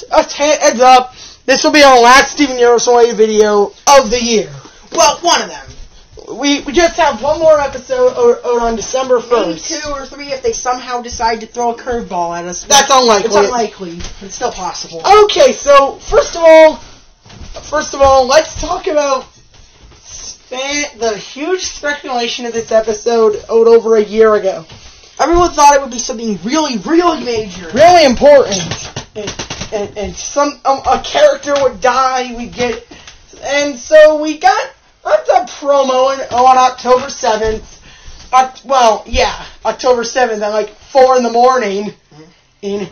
just a heads up, this will be our last Steven Universe video of the year. Well, one of them. We just have one more episode out on December 1st. Maybe 2 or 3 if they somehow decide to throw a curveball at us. That's unlikely. It's unlikely. It's still possible. Okay, so first of all, let's talk about the huge speculation of this episode out over a year ago. Everyone thought it would be something really, really major. Really important. And a character would die, and so we got a promo on October 7th. October 7th at like 4 in the morning. And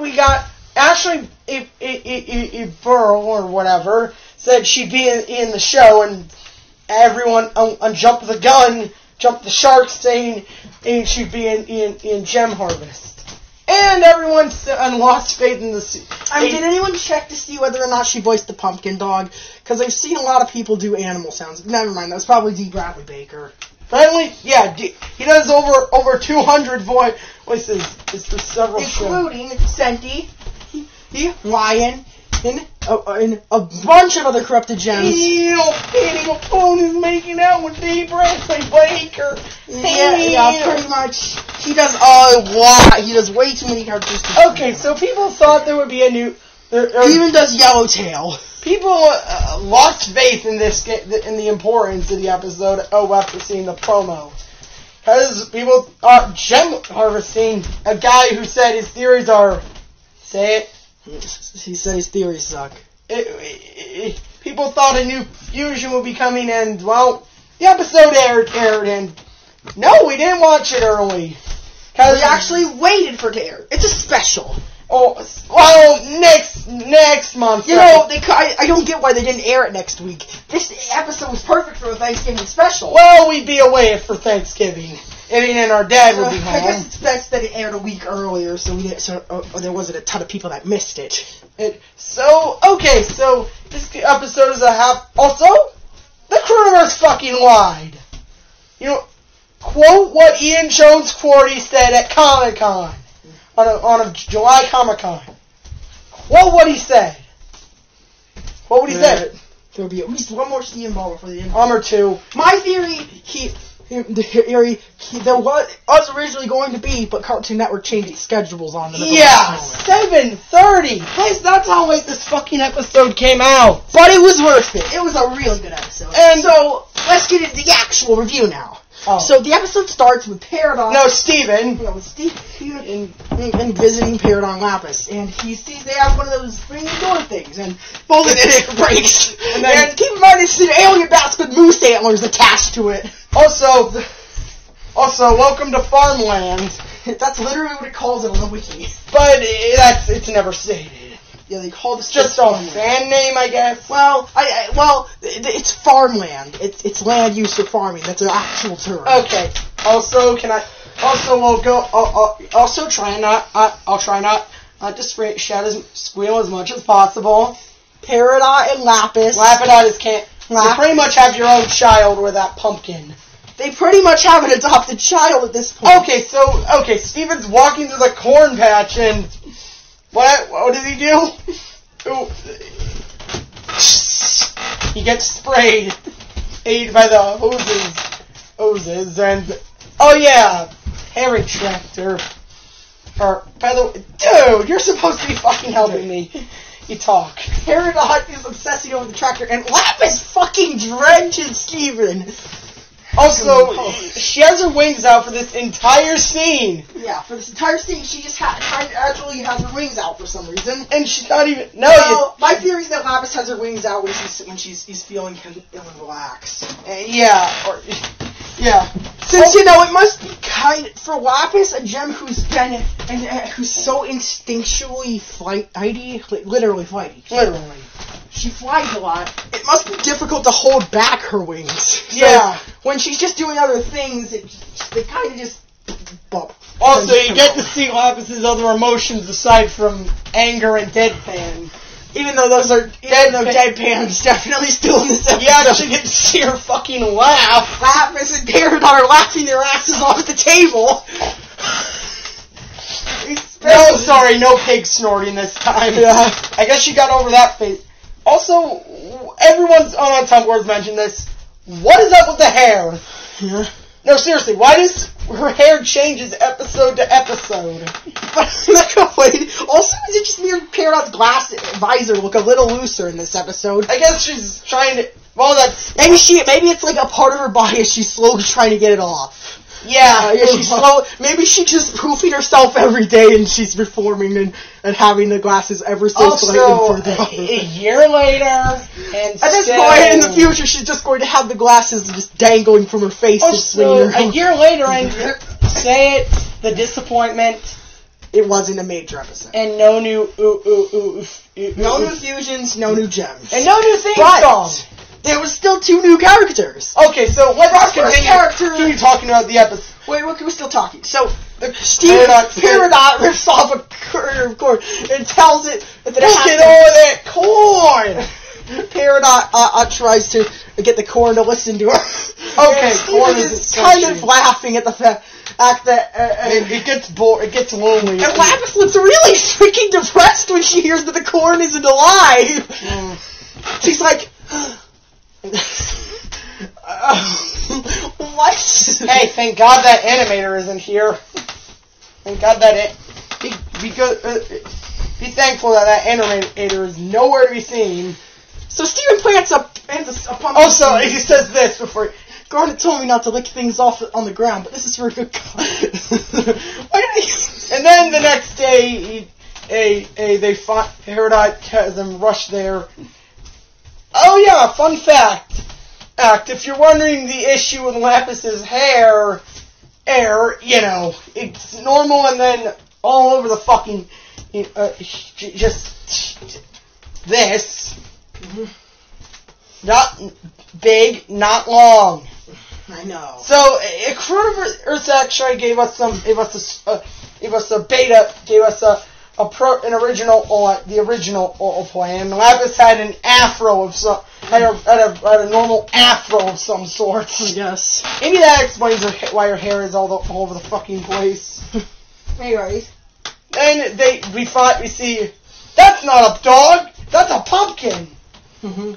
we got Ashley Burrow or whatever said she'd be in the show, and everyone jumped the shark, saying she'd be in Gem Harvest. And everyone lost faith in the... did anyone check to see whether or not she voiced the pumpkin dog? Because I've seen a lot of people do animal sounds. Never mind, that was probably D. Bradley Baker. Finally, yeah, he does over 200 voices for several shows. Including Senti, Lion, and a bunch of other corrupted gems. Penny Malone is making out with D. Bradley Baker. Yeah, pretty much. He does a lot. He does way too many characters. Okay, so people thought there would be a new... He even does Yellowtail. People lost faith in the importance of the episode after seeing the promo. Because people are gem harvesting a guy who said his theories are... Say it. He said his theories suck. People thought a new fusion would be coming, and, well, the episode aired, and... No, we didn't watch it early. We actually waited for it to air. It's a special. Oh, well, next month. You know, I don't get why they didn't air it next week. This episode was perfect for a Thanksgiving special. Well, we'd be away for Thanksgiving. And our dad would be home. I guess it's best that it aired a week earlier, so there wasn't a ton of people that missed it. So this episode is a half... Also, the Crewverse fucking lied. You know... Quote what Ian Jones-Quartey said at Comic-Con, on a July Comic-Con. Quote what he said. What would he say? There'll be at least one more Steven Ball before the end. Or two. My theory, there was originally going to be, but Cartoon Network changed its schedules on them. Yeah, 7:30. Guys, that's how late this fucking episode came out. But it was worth it. It was a really good episode. And so, let's get into the actual review now. Oh. So the episode starts with Paradox. No, Steven. Yeah, with Steven and visiting Paradox Lapis. And he sees they have one of those ring the door things. And both of it breaks. And keep in mind it's an alien bats with moose antlers attached to it. Also, welcome to Farmland. That's literally what it calls it on the wiki. But it's never stated. Yeah, they call this just a fan name, I guess. Well, it's farmland. It's land used for farming. That's an actual term. Okay. Also, we'll go. I'll try not to squeal as much as possible. Peridot and Lapis. Lapidot can't. You pretty much have your own child with that pumpkin. They pretty much have an adopted child at this point. Okay, Steven's walking through the corn patch and. What does he do? He gets sprayed by the hoses, and Harry Tractor. By the way, dude, you're supposed to be fucking helping me. You talk. Peridot is obsessing over the tractor, and Lapis fucking drenches Steven. Also, she has her wings out for this entire scene. Yeah, for this entire scene, she just actually has her wings out for some reason. And she's not even... my theory is that Lapis has her wings out when she's feeling ill and relaxed. Since, it must be for Lapis, a gem who's so instinctually flighty, literally flighty. Literally. She flies a lot. It must be difficult to hold back her wings. So when she's just doing other things, they kind of just bump. Also, you get to see Lapis's other emotions aside from anger and deadpan. Even though Deadpan's definitely still in this episode. You actually get to see her fucking laugh. Lapis and Peridot are laughing their asses off the table. No, Oh, sorry, no pig snorting this time. Yeah. I guess she got over that phase. Also, everyone's on Tumblr has mentioned this. What is up with the hair? Yeah. No, seriously, why does her hair changes episode to episode? Also, is it just mere Peridot's glass visor look a little looser in this episode? I guess she's trying to. Well, that's Maybe it's like a part of her body and she's slowly trying to get it off. yeah. Maybe she just proofing herself every day and she's reforming and having the glasses ever so slightly Also, further. a year later, and At this point in the future, she's just going to have the glasses just dangling from her face. Also, a year later, and say it, the disappointment. It wasn't a major episode. And no new No new fusions, no new gems. and no new theme But song. there was still 2 new characters. Okay, so let's character- continue talking about the episode. Wait, we're still talking. So, Peridot Peridot rips off a kernel of corn and tells it that it Look has at to- all that corn! Peridot tries to get the corn to listen to her. Okay, And corn Steven is kind of essentially- laughing at the fact that... It gets bored. It gets lonely. and Lapis looks really freaking depressed when she hears that the corn isn't alive. She's like... what? Hey, thank God that animator isn't here. Thank God that be thankful that animator is nowhere to be seen. So Steven plants a pumpkin. Also, he says this before. Garnet told me not to lick things off on the ground, but this is for a good cause. And then the next day, they find Peridot has them rush there. Oh yeah, fun fact. If you're wondering the issue with Lapis's hair, it's normal and then all over the fucking, just this. Mm-hmm. Not big, not long. I know. So, Crew Earth actually gave us a beta, gave us the original plan. Lapis had an afro of some, had a normal afro of some sort. Yes. Maybe that explains why her hair is all over the fucking place. Anyways. Then we see, that's not a dog, that's a pumpkin. Mm-hmm.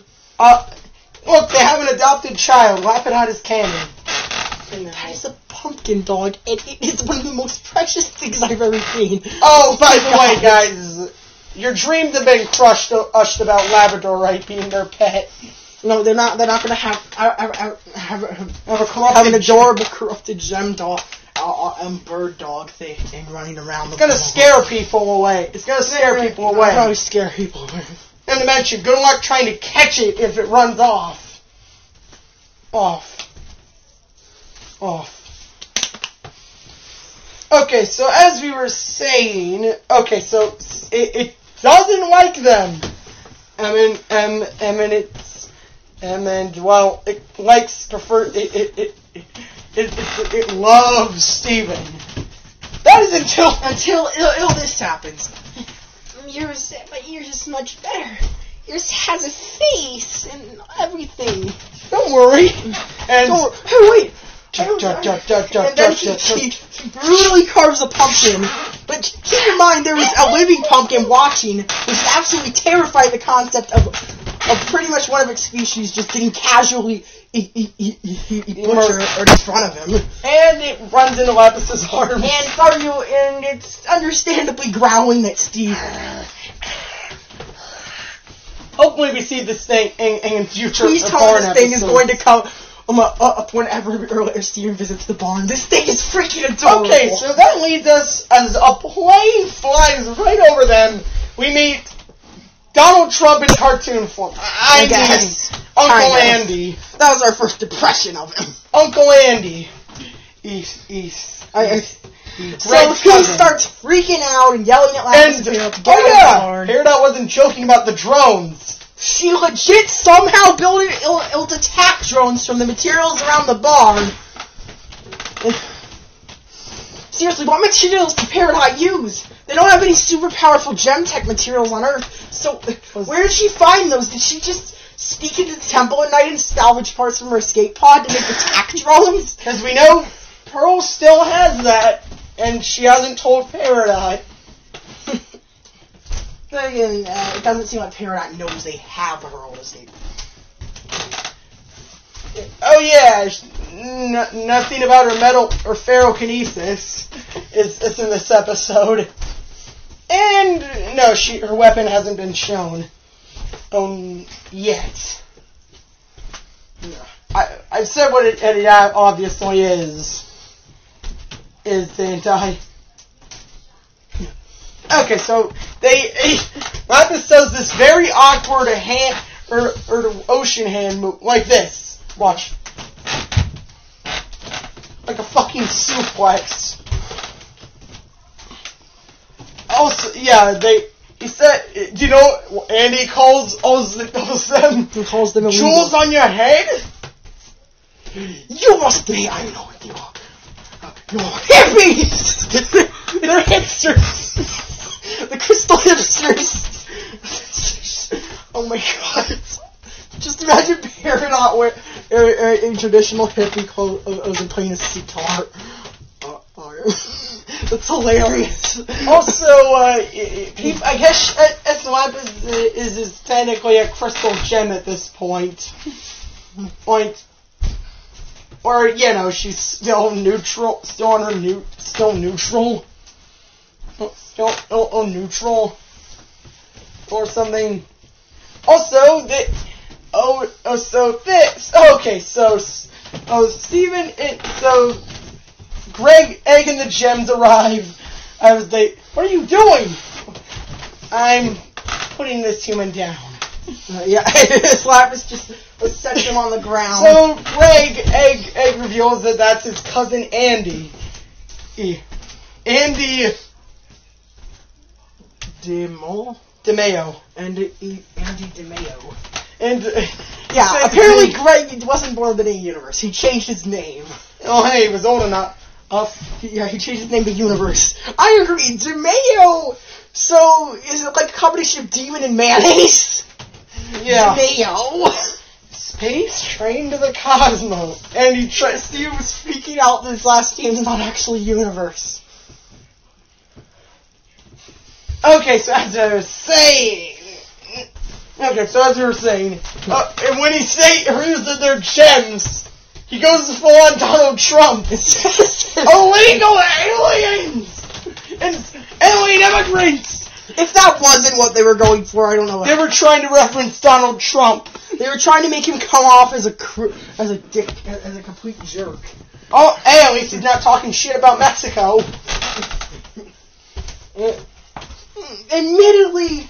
Look, they have an adopted child. Lapidot is canon. That is a pumpkin dog, and it's one of the most precious things I've ever seen. Oh, by the way, guys, your dreams have been crushed about Labradorite being their pet. No, they're not. They're not going to have an adorable corrupted gem dog, bird dog thing running around. It's gonna scare people away. It's gonna scare people away. Probably scare people away. And to mention, good luck trying to catch it if it runs off. Off. Okay, so as we were saying, so it doesn't like them. It loves Steven. That is until this happens. My ears is much better. Yours has a face and everything. Don't worry. And hey, wait. And then he brutally carves a pumpkin. But keep in mind, there was a living pumpkin watching, which is absolutely terrified at the concept of pretty much one of its species just getting casually butchered in front of him. And it runs into Lapis's arms. And it's understandably growling at Steve. Hopefully we see this thing in future. Please tell me this thing is going to come up whenever earlier Steven visits the barn. This thing is freaking adorable. Okay, so that leads us, as a plane flies right over them, we meet Donald Trump in cartoon form. I guess. Uncle Andy. That was our first impression of him. Uncle Andy. So he starts freaking out and yelling at Lapis to get out of the barn. Peridot wasn't joking about the drones. She legit somehow built it attack drones from the materials around the barn. Seriously, what materials did Peridot use? They don't have any super powerful gem tech materials on Earth. So where did she find those? Did she just sneak into the temple at night and salvage parts from her escape pod to make attack drones? Because we know Pearl still has that, and she hasn't told Peridot. And, it doesn't seem like Peridot knows they have her old escape. Oh yeah, nothing about her metal or ferrokinesis is in this episode. And no, her weapon hasn't been shown yet. I've said what it obviously is the entire. Okay, so Lapis does this very awkward hand or ocean hand move like this. Watch. Like a fucking suplex. Also, yeah, he said, do you know, Andy calls them he calls them jewels on your head? You must be, I know what you are. You're hippies! They're hipsters! The crystal hipsters! Oh my god. Just imagine Peridot in traditional hippie clothes and playing a sitar. That's hilarious. Also, I guess Lapis is technically a crystal gem at this point. Or, you know, she's still neutral, still neutral. Still neutral. Or something. Also, Steven, so Greg, Egg, and the Gems arrive. What are you doing? I'm putting this human down. Yeah, Lapis just sets him on the ground. So Greg, Egg reveals that that's his cousin Andy. Andy DeMeo. Andy DeMeo. And yeah, apparently Greg wasn't born in a universe. He changed his name. Oh, hey, he was old enough. Yeah, he changed his name to Universe. I agree, DeMeo. So is it like a combination of demon and mayonnaise? Yeah. DeMeo. Space train to the cosmos. And Steve was freaking out that his last name's not actually Universe. Okay, so as I was saying, and when he reveals that they're gems, he goes full on Donald Trump. Illegal aliens and alien immigrants. If that wasn't what they were going for, I don't know. They were trying to reference Donald Trump. They were trying to make him come off as a complete jerk. Oh, hey, at least he's not talking shit about Mexico. Admittedly,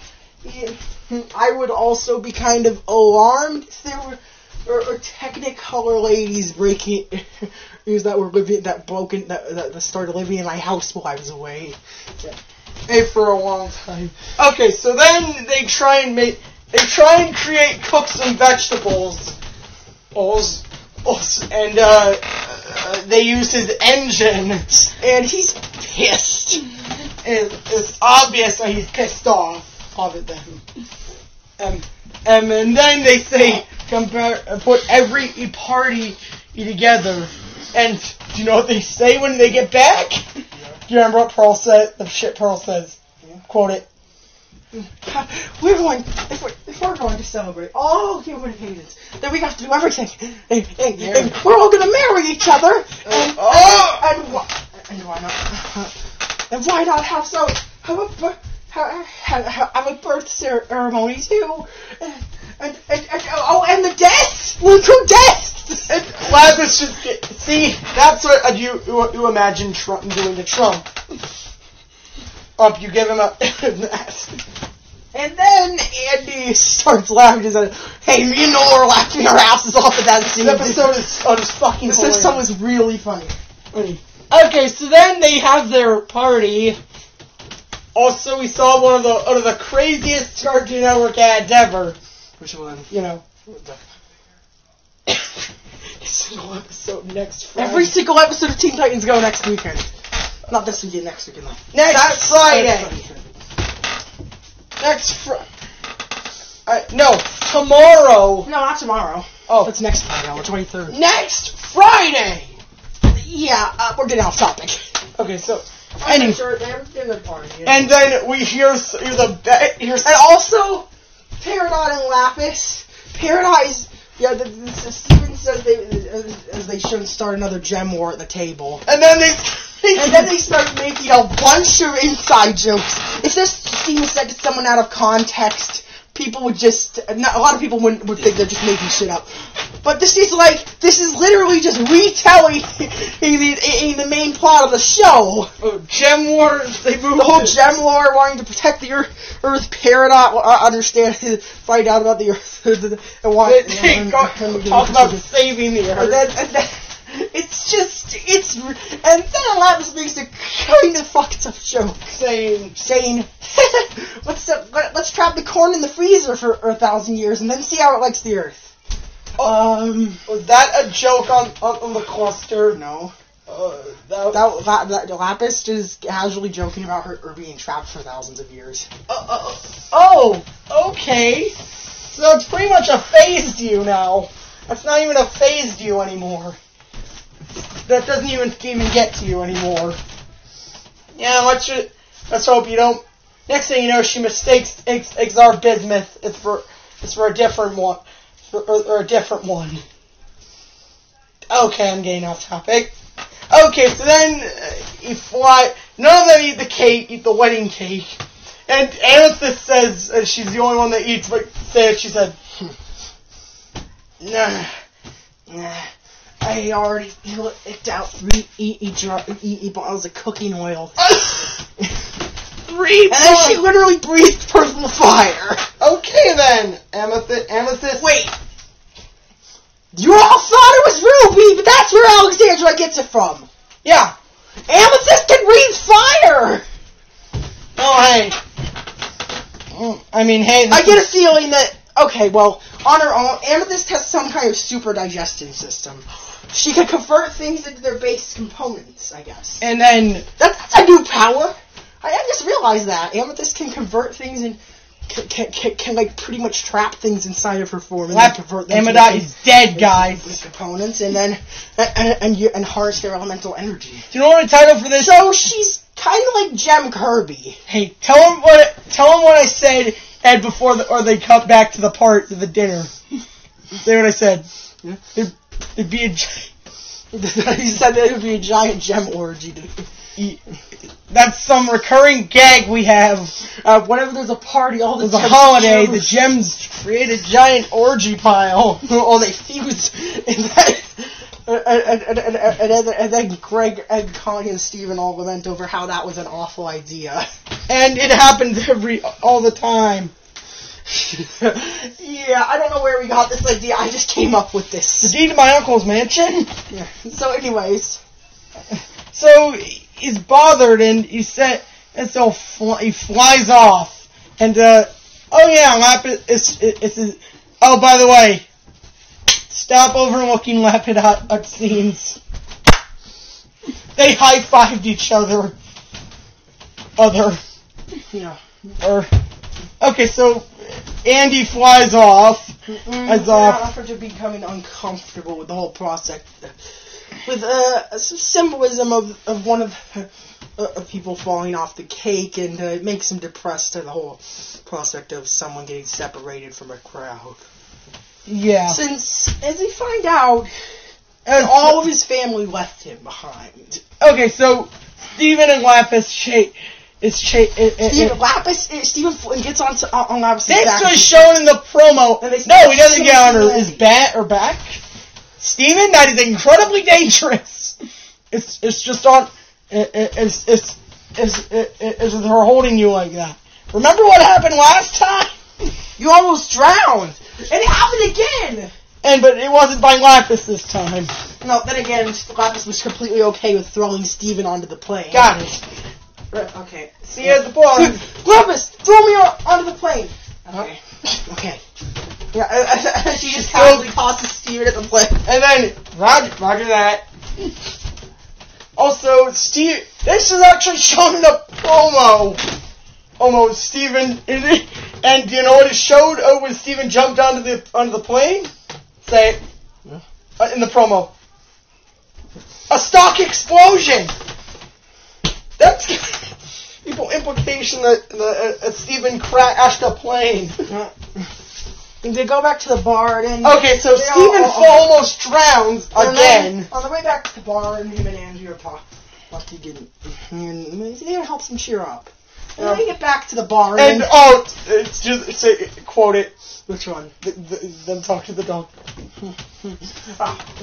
I would also be kind of alarmed if there were Technicolor ladies that started living in my house while I was away. Hey, for a long time. Okay, so then they try and cook some vegetables. And they use his engine, and he's pissed. It's obvious that he's pissed off of it then. And then they say, put every party together. And do you know what they say when they get back? Yeah. Do you remember what Pearl said? The shit Pearl says. Yeah. Quote it. If we're going to celebrate all human beings, then we have to do everything. And we're all going to marry each other. And why not? And why not have a birth ceremony too? And the deaths! Look who deaths! And Lapis see, that's what you imagine Trump doing to Trump. You give him a... And then Andy starts laughing and says, hey, me and Nola are laughing our asses off at that scene. This episode is fucking This episode was really funny. Okay, so then they have their party. Also, we saw one of the craziest Cartoon Network ads ever. Which one? You know. Single episode next Friday. Every single episode of Teen Titans Go next weekend. Not this weekend, next weekend though. Next Friday. No, tomorrow. No, not tomorrow. Oh. It's next Friday, on the 23rd. Next Friday! Yeah, we're getting off topic. Okay, so Anyway. Sure, they have a dinner party. And then we hear And also, Peridot and Lapis. Paradise. Yeah, Steven says they shouldn't start another gem war at the table. And then they start making a bunch of inside jokes. If this scene was said to someone out of context, people would a lot of people would think they're just making shit up. But this is literally just retelling the main plot of the show. Gem Wars, they moved the whole Gem War, wanting to protect the Earth. Peridot, find out about the Earth, and talk about saving the Earth. And then and then Lapis makes a kind of fucked up joke, saying, let's trap the corn in the freezer for 1,000 years and then see how it likes the Earth. Was that a joke on the cluster? No. Lapis just casually joking about her being trapped for thousands of years. Okay. So it's pretty much a phased you now. That's not even a phased you anymore. That doesn't even get to you anymore. Yeah, let's hope you don't. Next thing you know, she mistakes Exar Bismuth. It's for a different one. Or a different one. Okay, I'm getting off topic. Okay, so then you fly. None of them eat the cake, eat the wedding cake. And Amethyst says she's the only one that eats, but she said, nah. I already licked out 3 bottles of cooking oil. 3 And then she literally breathed purple fire. Okay then, Amethyst. Wait. You all thought it was Ruby, but that's where Alexandra gets it from. Yeah. Amethyst can breathe fire! Oh, hey. I mean, hey. I get a feeling that, okay, well, on her own, Amethyst has some kind of super digestion system. She can convert things into their base components, I guess. And then... That's a new power. I just realized that. Amethyst can convert things and can like pretty much trap things inside of her form and then convert them Amethyst is dead, guys. With components and then and harness their elemental energy. Do you know what the title for this? So she's kind of like Gem Kirby. Hey, tell him what I said, Ed, before they cut back to the part of the dinner. Say what I said. Yeah. It'd be a. He said that it would be a giant gem orgy. That's some recurring gag we have. Whenever there's a party, all there's a holiday, the gems create a giant orgy pile. Or they fuse. And then Greg and Connie and Steven all lament over how that was an awful idea. And it happens all the time. Yeah, I don't know where we got this idea. I just came up with this. The deed to my uncle's mansion. Yeah. So, anyways, so he's bothered, and he flies off, and Lapis is. Oh, by the way, stop overlooking Lapidot scenes. They high-fived each other. Yeah. Okay, so Andy flies off. After becoming uncomfortable with the whole process, with some symbolism of one of people falling off the cake, and it makes him depressed at the whole prospect of someone getting separated from a crowd. Yeah. Since, as we find out, all of his family left him behind. Okay, so Steven and Lapis Steven gets on Lapis' this back. was shown in the promo. No, he doesn't get on his back. Steven, that is incredibly dangerous. It's just on. It's her holding you like that. Remember what happened last time? You almost drowned. It happened again. But it wasn't by Lapis this time. No, then again, Lapis was completely okay with throwing Steven onto the plane. Got it. Okay. See you at the point. Lapis, throw me onto the plane. Okay. Okay. Yeah, she just casually tosses Steven at the plane. And then, roger that. Also, Steve, this is actually shown in the promo. Almost Steven, and do you know what it showed when Steven jumped onto the plane? Say it. In the promo. A stock explosion! That's people implication that Stephen crashed a plane. They go back to the bar, and okay, so Stephen almost drowns again. On the way back to the bar, him and Andrew talk. But he didn't. And they helps him cheer up. And then they get back to the bar, and it's just quote it. Which one? Them talk to the dog.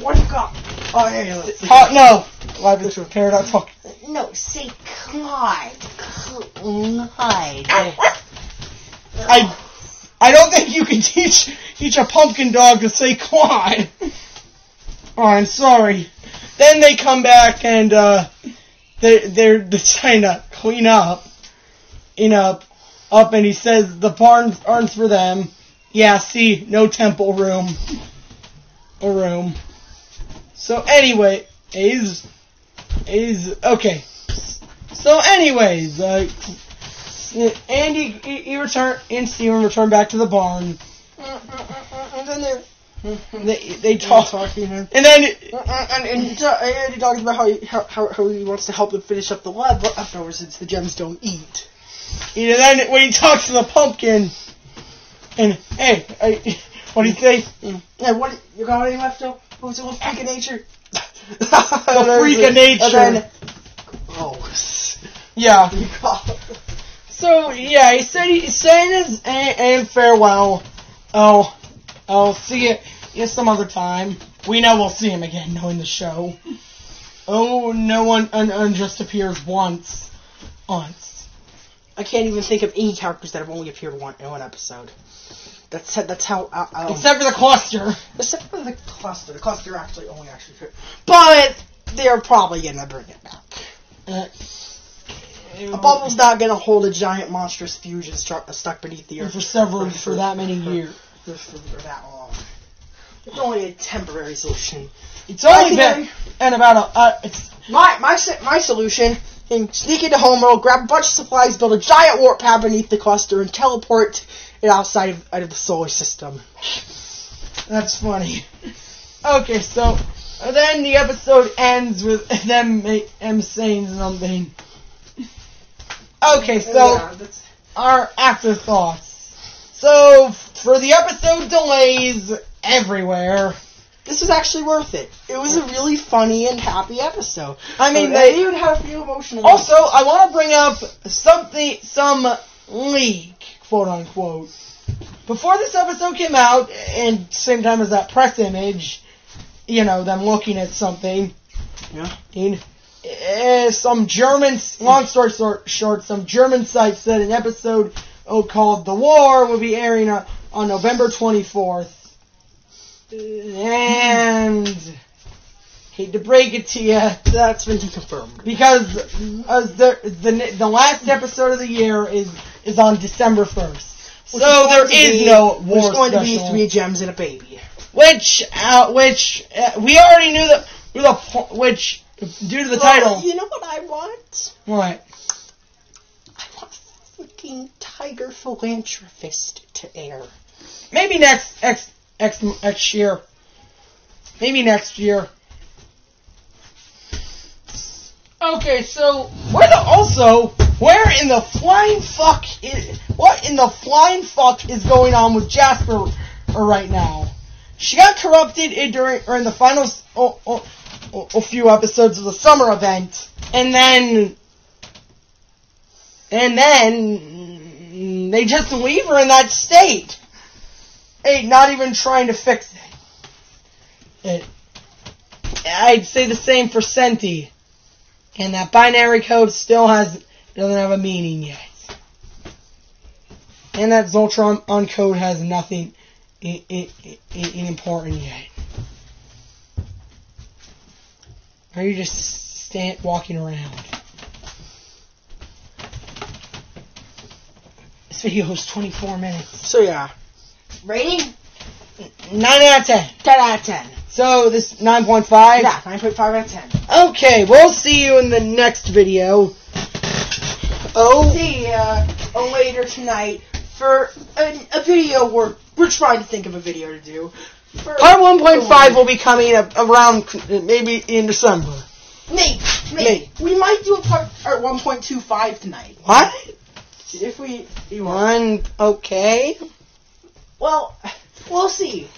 What do you got? Oh, yeah. No. Live into a paradox talk. No, say Clyde. Clyde. I don't think you can teach a pumpkin dog to say Clyde. Oh, I'm sorry. Then they come back and they're trying to clean up, and he says the barns aren't for them. Yeah, see, no temple room. So anyway, okay. So anyways, Andy and Steven return back to the barn. And then they talk, and then Andy talks about how he wants to help them finish up the lab leftovers since the gems don't eat. And then when he talks to the pumpkin, and hey, what do you say? Hey, what you got any leftovers? Who's a little freak of nature? The freak of nature. Yeah. So yeah, he said he's saying his and farewell. I'll see you some other time. We know we'll see him again, knowing the show. Oh, no one just appears once. I can't even think of any characters that have only appeared in one episode. That's how. Except for the cluster. Except for the cluster. The cluster only appeared. But they're probably gonna bring it back. A bubble's not gonna hold a giant monstrous fusion stuck beneath the earth for that many years. For that long. It's only a temporary solution. It's only been and about my solution. And sneak into Homeworld, grab a bunch of supplies, build a giant warp pad beneath the cluster, and teleport it out of the solar system. That's funny. Okay, so then the episode ends with them saying something. Okay, so our afterthoughts. So for the episode delays everywhere. This was actually worth it. It was a really funny and happy episode. I mean, they even had a few emotional Also, I want to bring up some leak, quote unquote. Before this episode came out, and same time as that press image, them looking at something. Yeah. Some German, long story short, some German site said an episode called The War will be airing on November 24th. And hate to break it to you, that's been confirmed because the last episode of the year is on December 1st. So there is no war special. There's going to be 3 gems and a baby. Which we already knew which due to the title. You know what I want? What? I want fucking Tiger Philanthropist to air. Maybe next year. Maybe next year. Okay, so where in the flying fuck is going on with Jasper right now? She got corrupted during the final a few episodes of the summer event, and then they just leave her in that state. Not even trying to fix it. I'd say the same for Senti. And that binary code still doesn't have a meaning yet. And that Zoltron code has nothing important yet. Are you just walking around? This video is 24 minutes. So yeah. Rating? 9 out of 10. 10 out of 10. So this 9.5? Yeah, 9.5 out of 10. Okay, we'll see you in the next video. See you later tonight for a video we're trying to think of a video to do. Part 1.5 will be coming around maybe in December. Nate, we might do a part 1.25 tonight. What? If we... Okay. Well, we'll see.